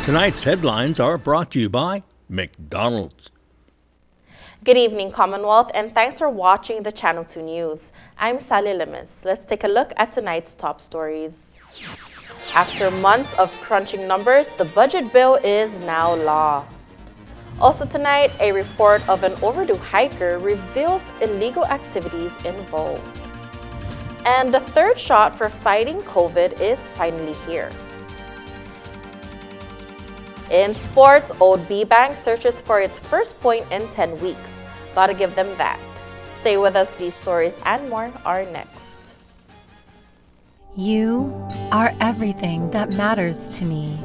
Tonight's headlines are brought to you by McDonald's. Good evening, Commonwealth, and thanks for watching the Channel 2 News. I'm Sally Limis. Let's take a look at tonight's top stories. After months of crunching numbers, the budget bill is now law. Also tonight, a report of an overdue hiker reveals illegal activities involved. And the third shot for fighting COVID is finally here. In sports, Old B Bank searches for its first point in 10 weeks. Gotta give them that. Stay with us, these stories and more are next. You are everything that matters to me,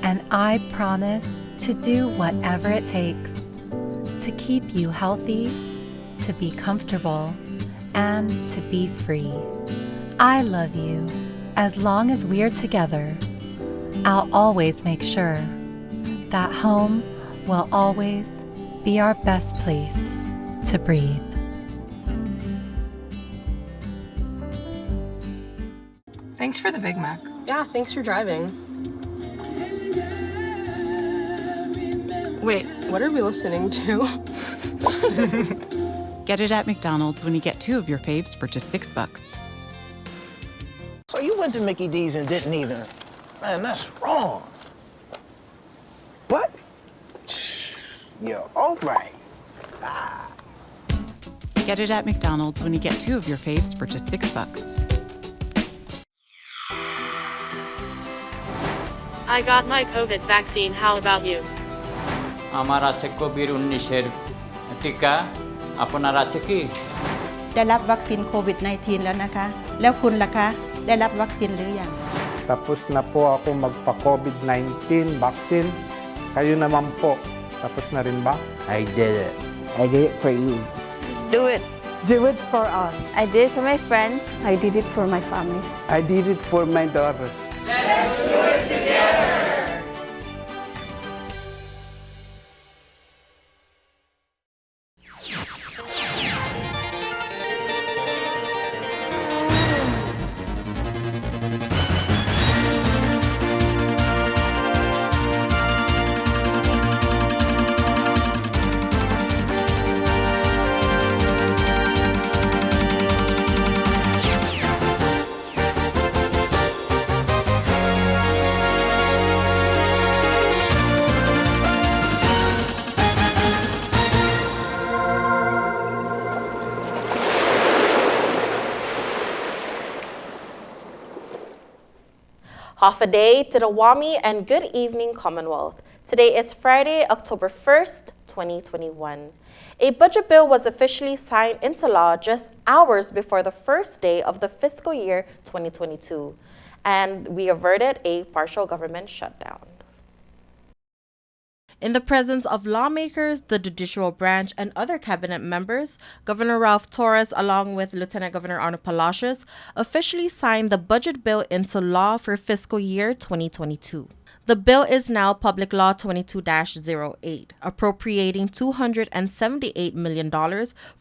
and I promise to do whatever it takes to keep you healthy, to be comfortable, and to be free. I love you. As long as we're together, I'll always make sure that home will always be our best place to breathe. Thanks for the Big Mac. Yeah, thanks for driving. Wait, what are we listening to? Get it at McDonald's when you get 2 of your faves for just $6. So you went to Mickey D's and didn't even... Man, that's wrong. But, you're all right. Get it at McDonald's when you get 2 of your faves for just $6. I got my COVID vaccine. How about you? আমার আছে COVID-19 টিকা আপনার আছে কি ได้รับวัคซีนโควิด -19 แล้วนะคะแล้วคุณล่ะคะได้รับวัคซีนหรือยัง Tapos na po ako magpa-COVID-19 vaccine. Kayo naman po. Tapos na rin ba? I did it. I did it for you. Do it. Do it for us. I did it for my friends. I did it for my family. I did it for my daughter. Let's do it together. Half a day to the Wami and good evening, Commonwealth. Today is Friday, October 1st, 2021. A budget bill was officially signed into law just hours before the first day of the fiscal year 2022, and we averted a partial government shutdown. In the presence of lawmakers, the judicial branch, and other cabinet members, Governor Ralph Torres, along with Lieutenant Governor Arnold Palacios, officially signed the budget bill into law for fiscal year 2022. The bill is now Public Law 22-08, appropriating $278 million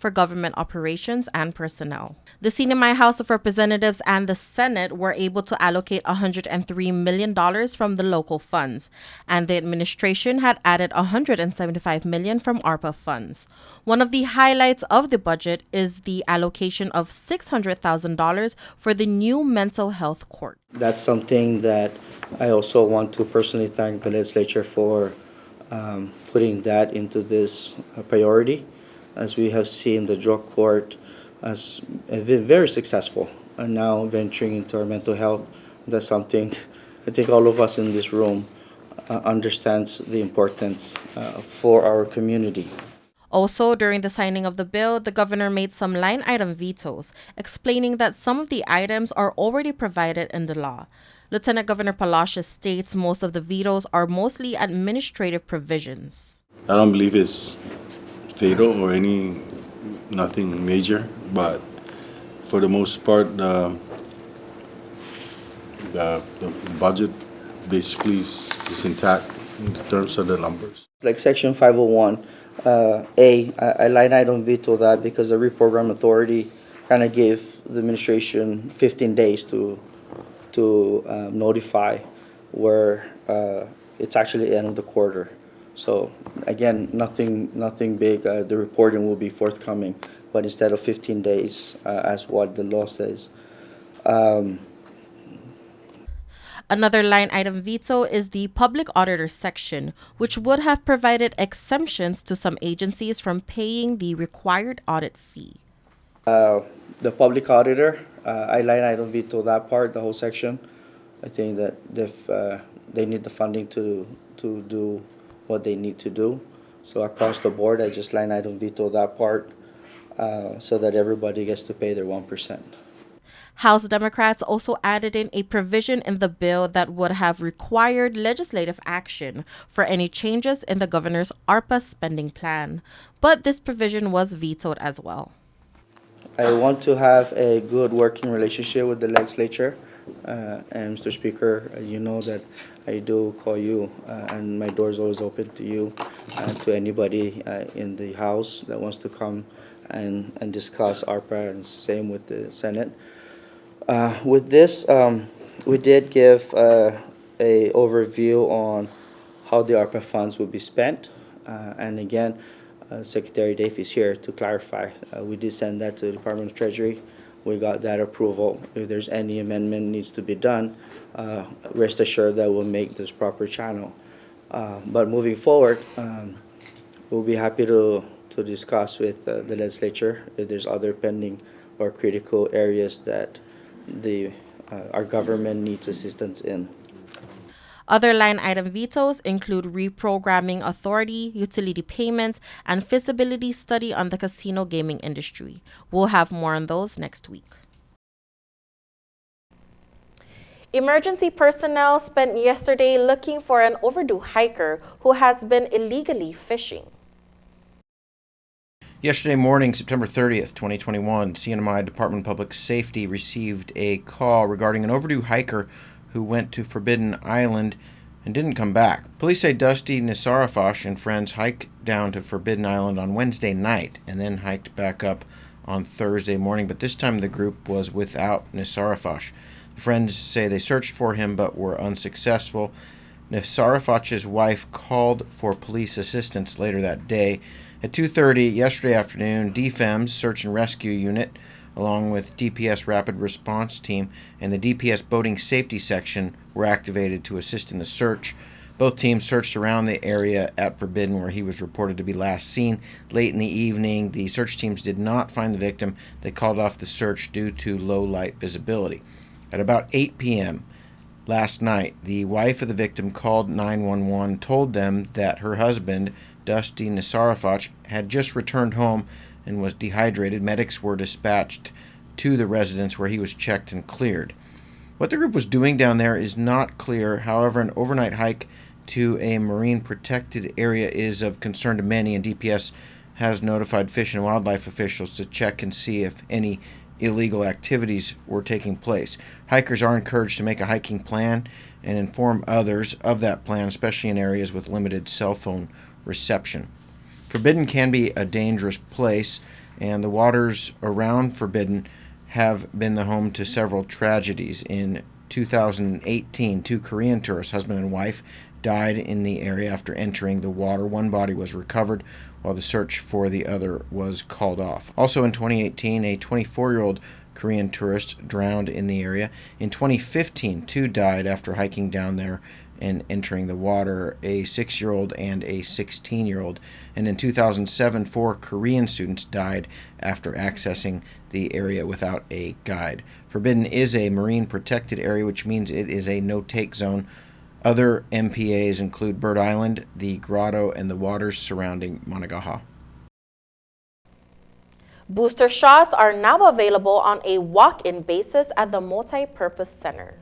for government operations and personnel. The Sinimay House of Representatives and the Senate were able to allocate $103 million from the local funds, and the administration had added $175 million from ARPA funds. One of the highlights of the budget is the allocation of $600,000 for the new mental health court. That's something that I also want to personally thank the legislature for putting that into this priority. As we have seen, the drug court has been very successful and now venturing into our mental health. That's something I think all of us in this room understands the importance for our community. Also, during the signing of the bill, the governor made some line item vetoes, explaining that some of the items are already provided in the law. Lieutenant Governor Palacios states most of the vetoes are mostly administrative provisions. I don't believe it's fatal or nothing major, but for the most part, the budget basically is intact in terms of the numbers. Like Section 501, I line item veto that because the reprogram authority kind of gave the administration 15 days to notify where it's actually the end of the quarter. So again, nothing big. The reporting will be forthcoming, but instead of 15 days, as what the law says. Another line item veto is the public auditor section, which would have provided exemptions to some agencies from paying the required audit fee. The public auditor, I line item veto that part, the whole section. I think that if they need the funding to do what they need to do, so across the board, I just line item veto that part, so that everybody gets to pay their 1%. House Democrats also added in a provision in the bill that would have required legislative action for any changes in the governor's ARPA spending plan, but this provision was vetoed as well. I want to have a good working relationship with the legislature, and Mr. Speaker, you know that I do call you, and my door is always open to you and to anybody in the House that wants to come and discuss ARPA, and same with the Senate. With this, we did give a overview on how the ARPA funds will be spent, and again, Secretary Dave is here to clarify. We did send that to the Department of Treasury. We got that approval. If there's any amendment needs to be done, rest assured that we'll make this proper channel. But moving forward, we'll be happy to discuss with the legislature if there's other pending or critical areas that our government needs assistance in. Other line item vetoes include reprogramming authority, utility payments, and feasibility study on the casino gaming industry. We'll have more on those next week. Emergency personnel spent yesterday looking for an overdue hiker who has been illegally fishing. Yesterday morning, September 30th, 2021, CNMI Department of Public Safety received a call regarding an overdue hiker who went to Forbidden Island and didn't come back. Police say Dusty Nisarafash and friends hiked down to Forbidden Island on Wednesday night and then hiked back up on Thursday morning, but this time the group was without Nisarafash. The friends say they searched for him but were unsuccessful. Nisarafash's wife called for police assistance later that day. At 2:30 yesterday afternoon, DFEM's Search and Rescue Unit, along with DPS Rapid Response Team and the DPS Boating Safety Section, were activated to assist in the search. Both teams searched around the area at Forbidden where he was reported to be last seen. Late in the evening, the search teams did not find the victim. They called off the search due to low light visibility. At about 8 p.m. last night, the wife of the victim called 911, told them that her husband, Dusty Nisarafach, had just returned home and was dehydrated. Medics were dispatched to the residence where he was checked and cleared. What the group was doing down there is not clear. However, an overnight hike to a marine protected area is of concern to many, and DPS has notified Fish and Wildlife officials to check and see if any illegal activities were taking place. Hikers are encouraged to make a hiking plan and inform others of that plan, especially in areas with limited cell phone reception. Forbidden can be a dangerous place, and the waters around Forbidden have been the home to several tragedies. In 2018, two Korean tourists, husband and wife, died in the area after entering the water. One body was recovered while the search for the other was called off. Also in 2018, a 24-year-old Korean tourist drowned in the area. In 2015, two died after hiking down there and entering the water, a 6-year-old and a 16-year-old. And in 2007, 4 Korean students died after accessing the area without a guide. Forbidden is a marine protected area, which means it is a no-take zone. Other MPAs include Bird Island, the Grotto, and the waters surrounding Managaha. Booster shots are now available on a walk-in basis at the Multi-Purpose Center.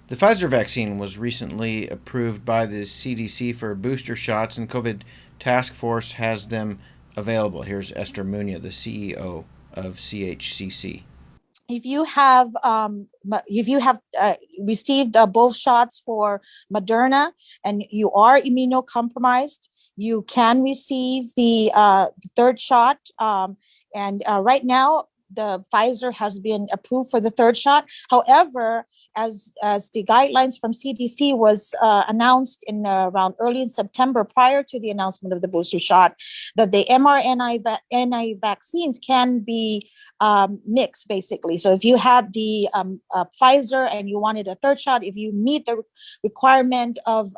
The Pfizer vaccine was recently approved by the CDC for booster shots, and COVID Task Force has them available. Here's Esther Munia, the CEO of CHCC. If you have received both shots for Moderna and you are immunocompromised, you can receive the third shot. And right now, the Pfizer has been approved for the third shot. However, as the guidelines from CDC was announced in around early in September, prior to the announcement of the booster shot, that the mRNA vaccines can be mixed, basically. So if you had the Pfizer and you wanted a third shot, if you meet the requirement of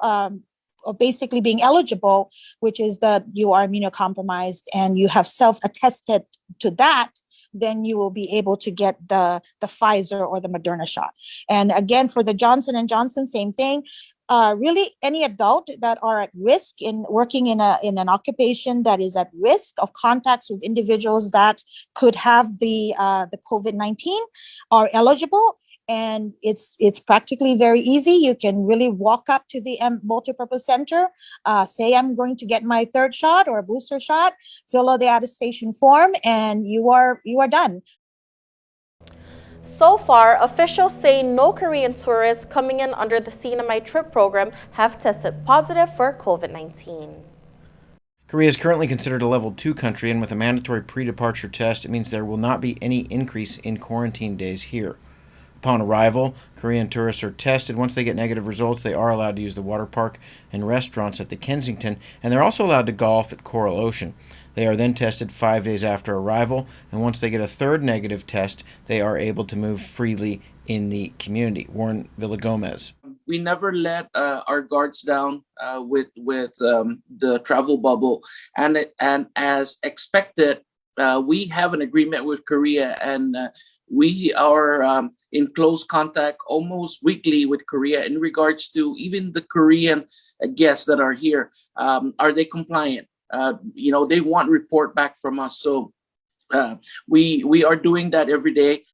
basically being eligible, which is that you are immunocompromised and you have self-attested to that, then you will be able to get the Pfizer or the Moderna shot. And again, for the Johnson & Johnson, same thing. Really, any adult that are at risk in working in an occupation that is at risk of contacts with individuals that could have the COVID-19 are eligible. And it's practically very easy. You can really walk up to the multipurpose center, say I'm going to get my third shot or a booster shot, fill out the attestation form, and you are done. So far, officials say no Korean tourists coming in under the CNMI trip program have tested positive for COVID-19. Korea is currently considered a level 2 country, and with a mandatory pre-departure test, it means there will not be any increase in quarantine days here. Upon arrival, Korean tourists are tested. Once they get negative results, they are allowed to use the water park and restaurants at the Kensington, and they're also allowed to golf at Coral Ocean. They are then tested 5 days after arrival, and once they get a third negative test, they are able to move freely in the community. Warren Villagomez. We never let our guards down with the travel bubble, and as expected, we have an agreement with Korea, and we are in close contact almost weekly with Korea in regards to even the Korean guests that are here. Are they compliant? They want report back from us. So we are doing that every day.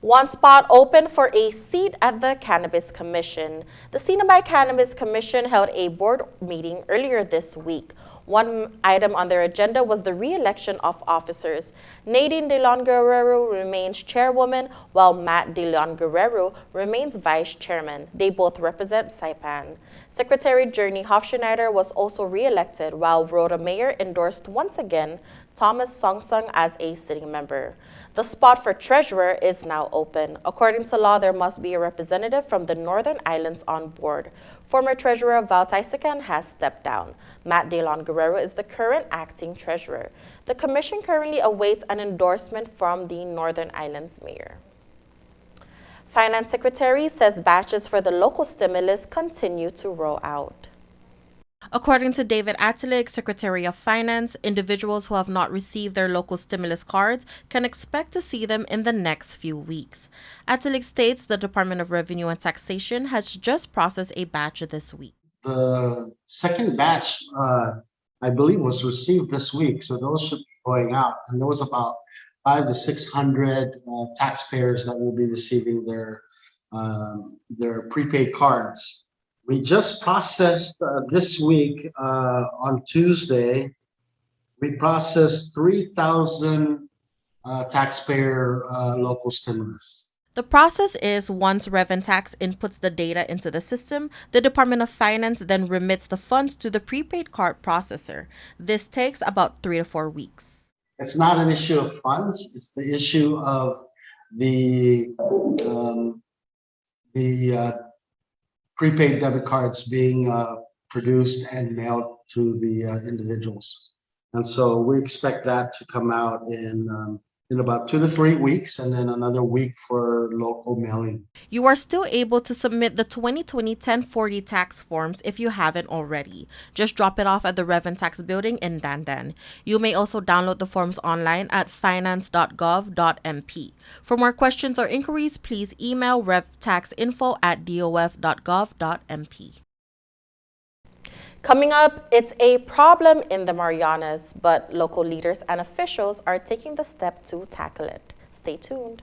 One spot open for a seat at the Cannabis Commission. The CNMI Cannabis Commission held a board meeting earlier this week. One item on their agenda was the re-election of officers. Nadine De Leon Guerrero remains chairwoman, while Matt De Leon Guerrero remains vice chairman. They both represent Saipan. Secretary Journey Hofschneider was also re-elected, while Rhoda Mayer endorsed once again Thomas Songsung as a sitting member. The spot for treasurer is now open. According to law, there must be a representative from the Northern Islands on board. Former treasurer Val Taisikan has stepped down. Matt De Leon Guerrero is the current acting treasurer. The commission currently awaits an endorsement from the Northern Islands mayor. Finance Secretary says batches for the local stimulus continue to roll out. According to David Attilik, Secretary of Finance, individuals who have not received their local stimulus cards can expect to see them in the next few weeks. Attilik states the Department of Revenue and Taxation has just processed a batch this week. The second batch, I believe, was received this week, so those should be going out. And there was about 500 to 600 taxpayers that will be receiving their prepaid cards. We just processed this week on Tuesday, we processed 3,000 taxpayer local stimulus. The process is once Reventax inputs the data into the system, the Department of Finance then remits the funds to the prepaid card processor. This takes about 3 to 4 weeks. It's not an issue of funds, it's the issue of the prepaid debit cards being produced and mailed to the individuals. And so we expect that to come out in about 2 to 3 weeks, and then another week for local mailing. You are still able to submit the 2020 1040 tax forms if you haven't already. Just drop it off at the Reventax building in Dandan. You may also download the forms online at finance.gov.mp. For more questions or inquiries, please email revtaxinfo@dof.gov.mp. Coming up, it's a problem in the Marianas, but local leaders and officials are taking the step to tackle it. Stay tuned.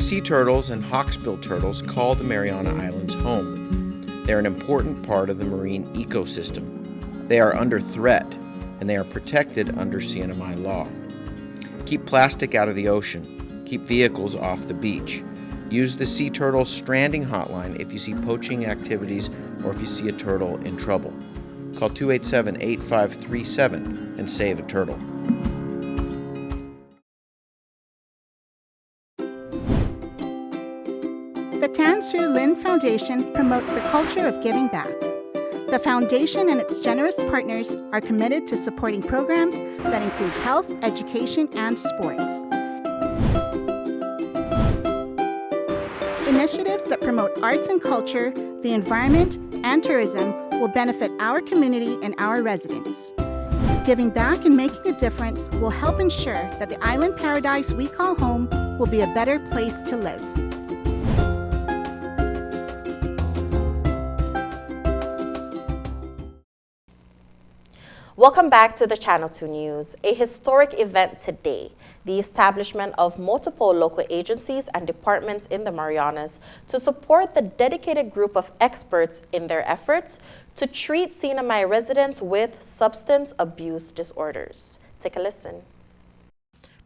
sea turtles and hawksbill turtles call the Mariana Islands home. They're an important part of the marine ecosystem. They are under threat, and they are protected under CNMI law. Keep plastic out of the ocean. Keep vehicles off the beach. Use the Sea Turtle Stranding Hotline if you see poaching activities or if you see a turtle in trouble. Call 287-8537 and save a turtle. The Tan Soo Lin Foundation promotes the culture of giving back. The foundation and its generous partners are committed to supporting programs that include health, education, and sports. Initiatives that promote arts and culture, the environment, and tourism will benefit our community and our residents. Giving back and making a difference will help ensure that the island paradise we call home will be a better place to live. Welcome back to the Channel 2 News. A historic event today, the establishment of multiple local agencies and departments in the Marianas to support the dedicated group of experts in their efforts to treat CNMI residents with substance abuse disorders. Take a listen.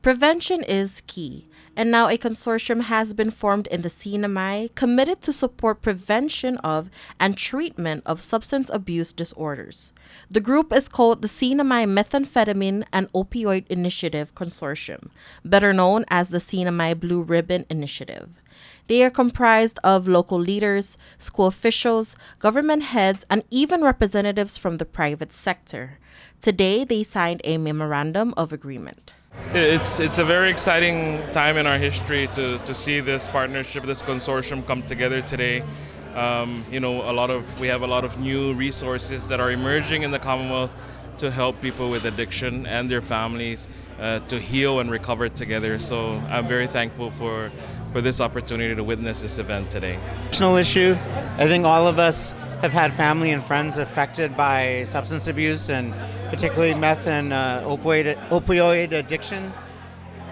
Prevention is key, and now a consortium has been formed in the CNMI committed to support prevention of and treatment of substance abuse disorders. The group is called the CNMI Methamphetamine and Opioid Initiative Consortium, better known as the CNMI Blue Ribbon Initiative. They are comprised of local leaders, school officials, government heads, and even representatives from the private sector. Today, they signed a memorandum of agreement. It's a very exciting time in our history to see this partnership, this consortium come together today. We have a lot of new resources that are emerging in the Commonwealth to help people with addiction and their families to heal and recover together. So I'm very thankful for this opportunity to witness this event today. Personal issue. I think all of us have had family and friends affected by substance abuse, and particularly meth and opioid addiction.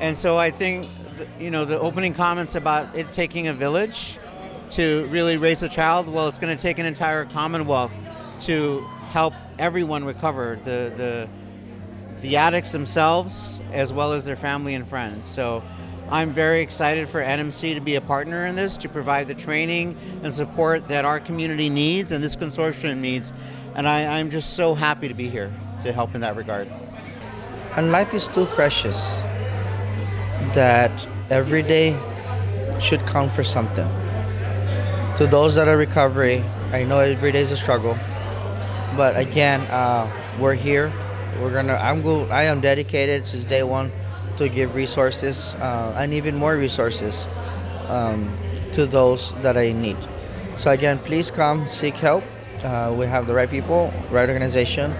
And so I think, the opening comments about it taking a village to really raise a child, well, it's going to take an entire Commonwealth to help everyone recover, the addicts themselves as well as their family and friends. So I'm very excited for NMC to be a partner in this, to provide the training and support that our community needs and this consortium needs. And I'm just so happy to be here to help in that regard. And life is too precious that every day should count for something. To those that are recovering, I know every day is a struggle, but again, we're here. I am dedicated since day one to give resources and even more resources to those that I need. So again, please come seek help. We have the right people, right organization,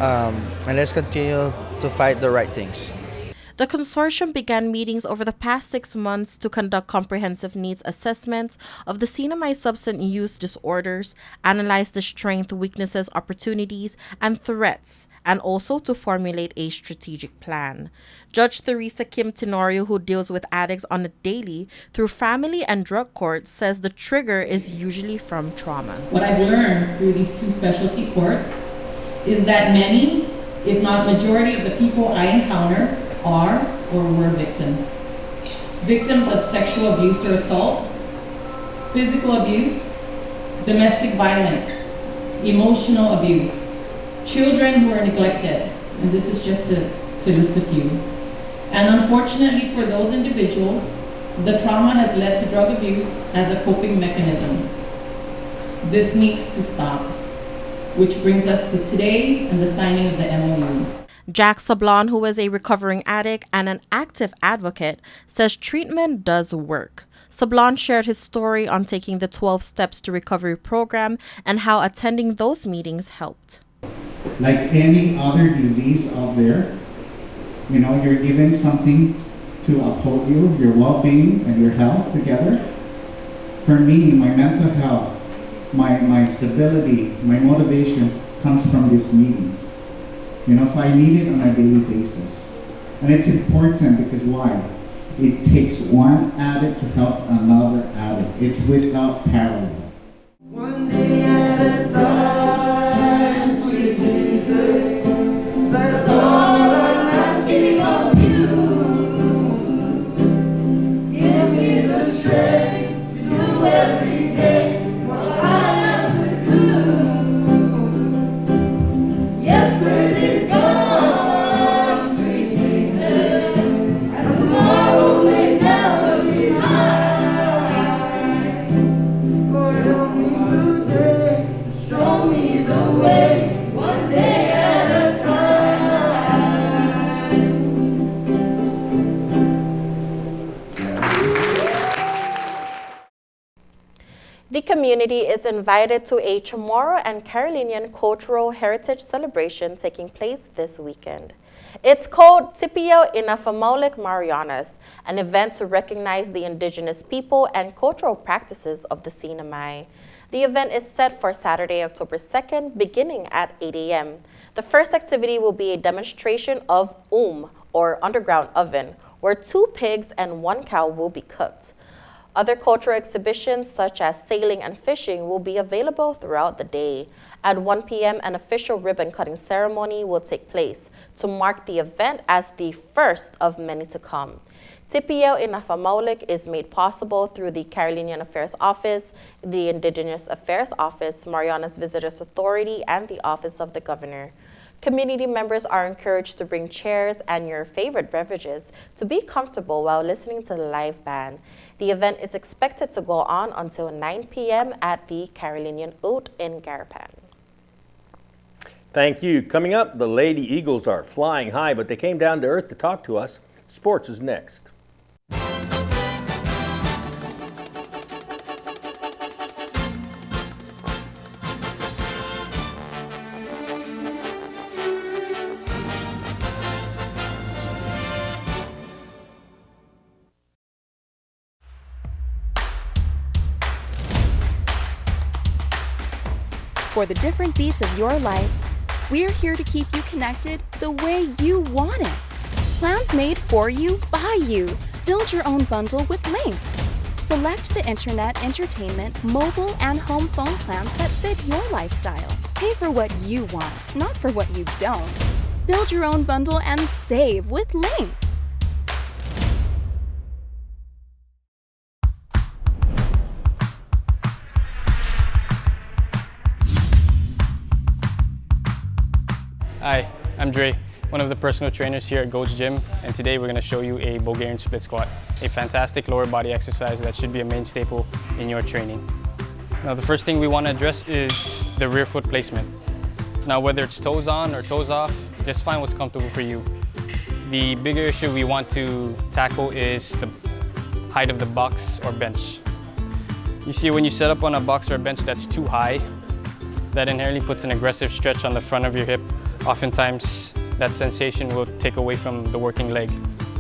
and let's continue to fight the right things. The consortium began meetings over the past 6 months to conduct comprehensive needs assessments of the CNMI substance use disorders, analyze the strengths, weaknesses, opportunities, and threats, and also to formulate a strategic plan. Judge Theresa Kim Tenorio, who deals with addicts on a daily through family and drug courts, says the trigger is usually from trauma. What I've learned through these two specialty courts is that many, if not majority of the people I encounter are or were victims. Victims of sexual abuse or assault, physical abuse, domestic violence, emotional abuse, children who are neglected, and this is just to list a few. And unfortunately for those individuals, the trauma has led to drug abuse as a coping mechanism. This needs to stop, which brings us to today and the signing of the MOU. Jack Sablon, who is a recovering addict and an active advocate, says treatment does work. Sablon shared his story on taking the 12 Steps to Recovery program and how attending those meetings helped. Like any other disease out there, you're given something to uphold you, your well-being and your health together. For me, my mental health, my stability, my motivation comes from these meetings. So I need it on a daily basis. And it's important because why? It takes one addict to help another addict. It's without parallel. One day at a time, sweet Jesus, that's all I'm asking of you. Give me the strength to do every day what I have to do. Yesterday's gone, sweet Jesus, and tomorrow may never be mine. Lord, help me today, show me the way, one day at a time. The community is invited to a Chamorro and Carolinian Cultural Heritage Celebration taking place this weekend. It's called Tipio Inafamaulik Marianas, an event to recognize the indigenous people and cultural practices of the Sinamay. The event is set for Saturday, October 2nd, beginning at 8 a.m. The first activity will be a demonstration of or underground oven, where 2 pigs and 1 cow will be cooked. Other cultural exhibitions such as sailing and fishing will be available throughout the day. At 1 p.m., an official ribbon cutting ceremony will take place to mark the event as the first of many to come. Tipio Inafamaulik is made possible through the Carolinian Affairs Office, the Indigenous Affairs Office, Marianas Visitors Authority, and the Office of the Governor. Community members are encouraged to bring chairs and your favorite beverages to be comfortable while listening to the live band. The event is expected to go on until 9 p.m. at the Carolinian Oat in Garapan. Thank you. Coming up, the Lady Eagles are flying high, but they came down to earth to talk to us. Sports is next. For the different beats of your life, we're here to keep you connected the way you want it. Plans made for you, by you. Build your own bundle with Link. Select the internet, entertainment, mobile, and home phone plans that fit your lifestyle. Pay for what you want, not for what you don't. Build your own bundle and save with Link. Hi, I'm Dre, one of the personal trainers here at Goat's Gym, and today we're going to show you a Bulgarian split squat, a fantastic lower body exercise that should be a main staple in your training. Now the first thing we want to address is the rear foot placement. Now whether it's toes on or toes off, just find what's comfortable for you. The bigger issue we want to tackle is the height of the box or bench. You see, when you set up on a box or a bench that's too high, that inherently puts an aggressive stretch on the front of your hip. Oftentimes, that sensation will take away from the working leg,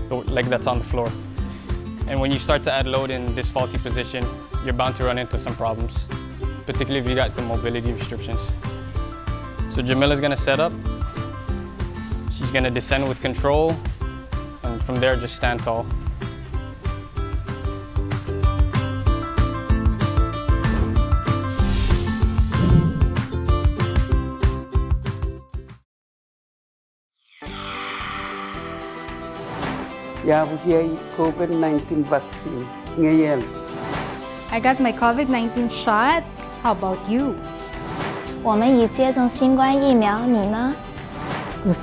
the leg that's on the floor. And when you start to add load in this faulty position, you're bound to run into some problems, particularly if you got some mobility restrictions. So Jamila's gonna set up. She's gonna descend with control, and from there, just stand tall. COVID-19 vaccine ngayon. I got my COVID-19 shot. How about you? 我们已接种新冠疫苗，你呢？ I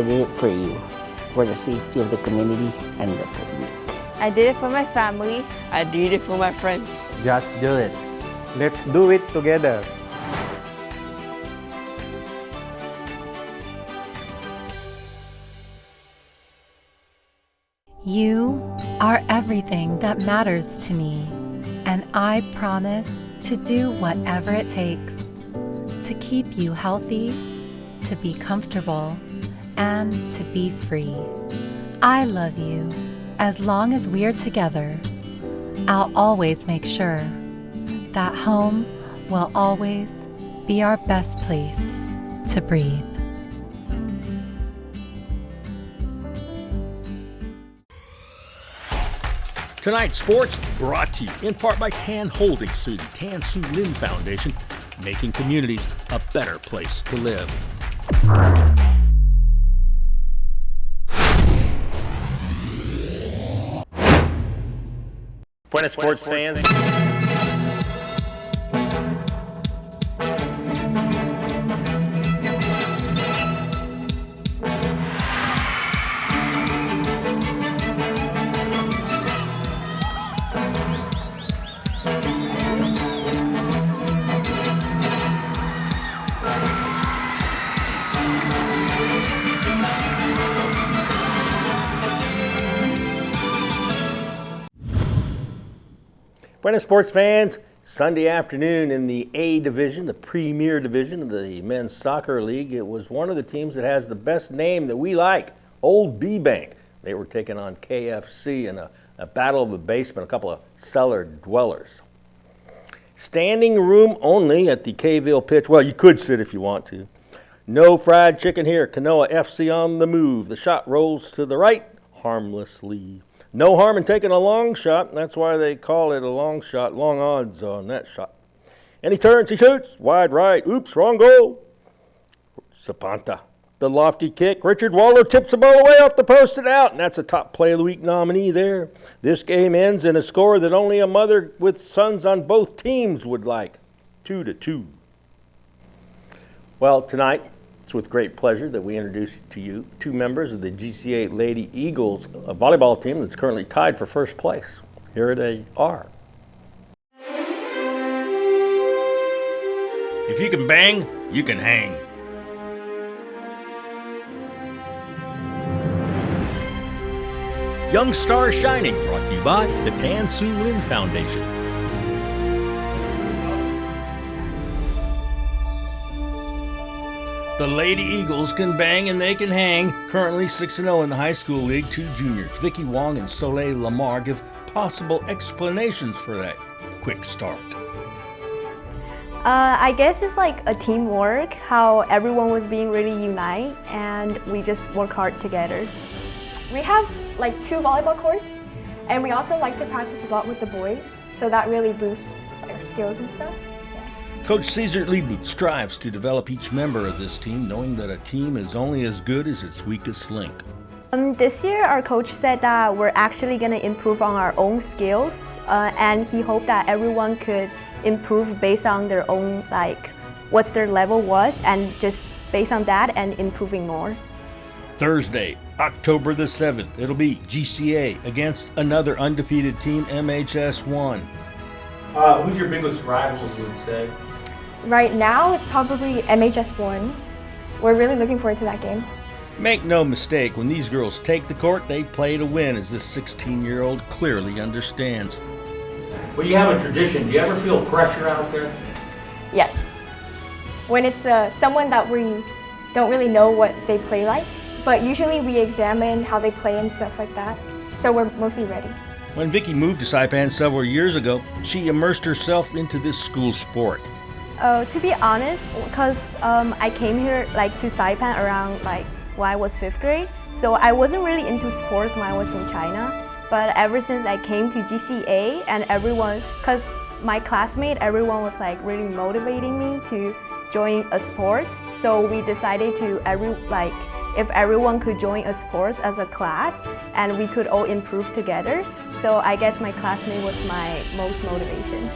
did it for you, for the safety of the community and the public. I did it for my family. I did it for my friends. Just do it. Let's do it together. You are everything that matters to me, and I promise to do whatever it takes to keep you healthy, to be comfortable, and to be free. I love you. As long as we're together, I'll always make sure that home will always be our best place to breathe. Tonight's sports brought to you in part by Tan Holdings through the Tan Su Lin Foundation, making communities a better place to live. Buenas sports fans. Buenas sports fans, Sunday afternoon in the A division, the premier division of the men's soccer league. It was one of the teams that has the best name that we like, Old B Bank. They were taking on KFC in a battle of the basement, a couple of cellar dwellers. Standing room only at the Kville pitch. Well, you could sit if you want to. No fried chicken here. Kanoa FC on the move. The shot rolls to the right, harmlessly. No harm in taking a long shot. That's why they call it a long shot. Long odds on that shot. And he turns, he shoots. Wide right. Oops, wrong goal. Zapanta. The lofty kick. Richard Waldo tips the ball away off the post and out. And that's a top play of the week nominee there. This game ends in a score that only a mother with sons on both teams would like. 2-2. Well, tonight, it's with great pleasure that we introduce to you two members of the GCA Lady Eagles, a volleyball team that's currently tied for first place. Here they are. If you can bang, you can hang. Young Star Shining, brought to you by the Tan Su Lin Foundation. The Lady Eagles can bang and they can hang. Currently 6-0 in the high school league. Two juniors, Vicky Wong and Soleil Lamar, give possible explanations for that quick start. I guess it's like a teamwork, how everyone was being really united and we just work hard together. We have like 2 volleyball courts and we also like to practice a lot with the boys, so that really boosts our skills and stuff. Coach Cesar Liebut strives to develop each member of this team, knowing that a team is only as good as its weakest link. This year, our coach said that we're actually going to improve on our own skills, and he hoped that everyone could improve based on their own, like, what's their level was, and just based on that and improving more. Thursday, October the 7th, it'll be GCA against another undefeated team, MHS1. Who's your biggest rival, you would say? Right now, it's probably MHS1. We're really looking forward to that game. Make no mistake, when these girls take the court, they play to win, as this 16-year-old clearly understands. Well, you have a tradition. Do you ever feel pressure out there? Yes. When it's someone that we don't really know what they play like, but usually we examine how they play and stuff like that, so we're mostly ready. When Vicky moved to Saipan several years ago, she immersed herself into this school sport. To be honest, because I came here to Saipan around when I was 5th grade, so I wasn't really into sports when I was in China. But ever since I came to GCA and everyone, because my classmate, everyone was really motivating me to join a sport. So we decided to if everyone could join a sports as a class and we could all improve together. So I guess my classmate was my most motivation.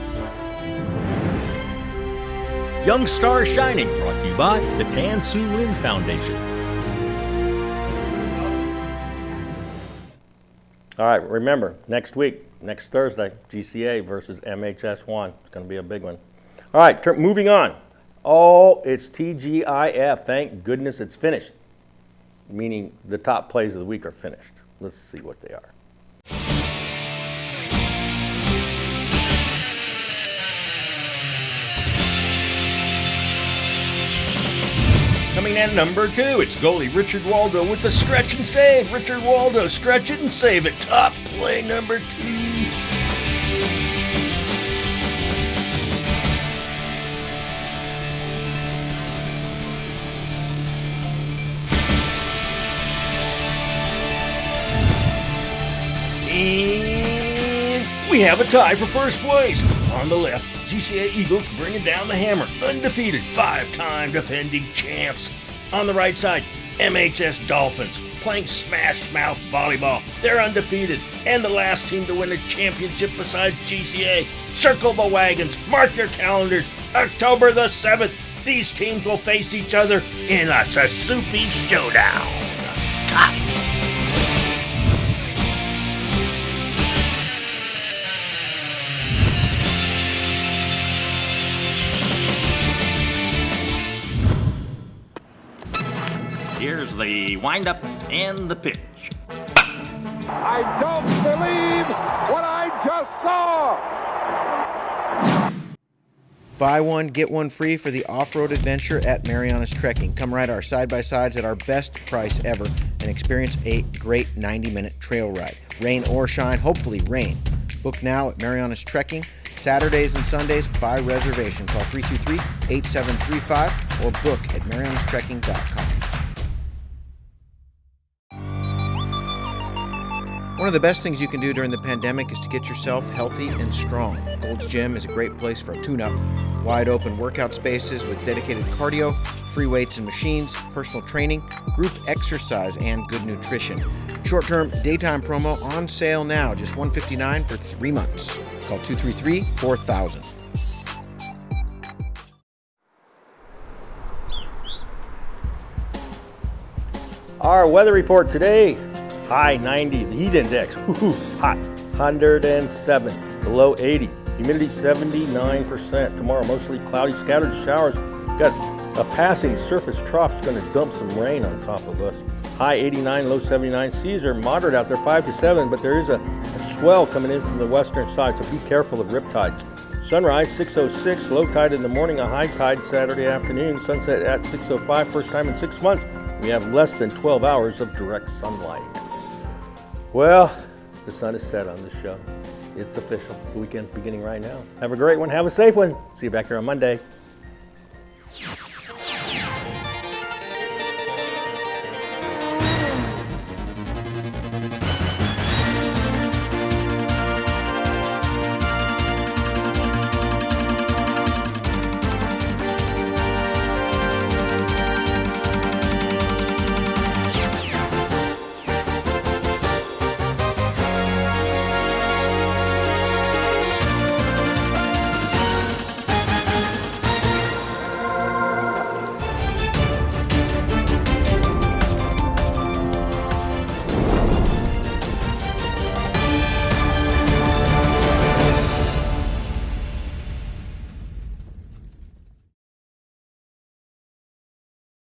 Young Star Shining, brought to you by the Tan Su Lin Foundation. All right, remember, next week, next Thursday, GCA versus MHS1. It's going to be a big one. All right, moving on. Oh, it's TGIF. Thank goodness it's finished. Meaning the top plays of the week are finished. Let's see what they are. Coming in at number 2, it's goalie Richard Waldo with the stretch and save. Richard Waldo, stretch it and save it. Top play number 2. we have a tie for first place. On the left, GCA Eagles bringing down the hammer, undefeated, 5-time defending champs. On the right side, MHS Dolphins playing Smash Mouth Volleyball. They're undefeated and the last team to win a championship besides GCA. Circle the wagons, mark your calendars, October the 7th. These teams will face each other in a Sasupi showdown. Here's the windup and the pitch. I don't believe what I just saw! Buy one, get one free for the off-road adventure at Marianas Trekking. Come ride our side-by-sides at our best price ever and experience a great 90-minute trail ride. Rain or shine, hopefully rain. Book now at Marianas Trekking. Saturdays and Sundays by reservation. Call 323-8735 or book at marianastrekking.com. One of the best things you can do during the pandemic is to get yourself healthy and strong. Gold's Gym is a great place for a tune-up. Wide open workout spaces with dedicated cardio, free weights and machines, personal training, group exercise, and good nutrition. Short-term daytime promo on sale now, just $159 for 3 months. Call 233-4000. Our weather report today. High 90, the heat index, hot, 107, below 80, humidity 79%. Tomorrow, mostly cloudy, scattered showers. Got a passing surface trough is going to dump some rain on top of us. High 89, low 79. Seas are moderate out there, 5 to 7, but there is a swell coming in from the western side, so be careful of riptides. Sunrise 6:06, low tide in the morning, a high tide Saturday afternoon. Sunset at 6:05, first time in 6 months. We have less than 12 hours of direct sunlight. Well, the sun is set on this show. It's official. The weekend's beginning right now. Have a great one. Have a safe one. See you back here on Monday.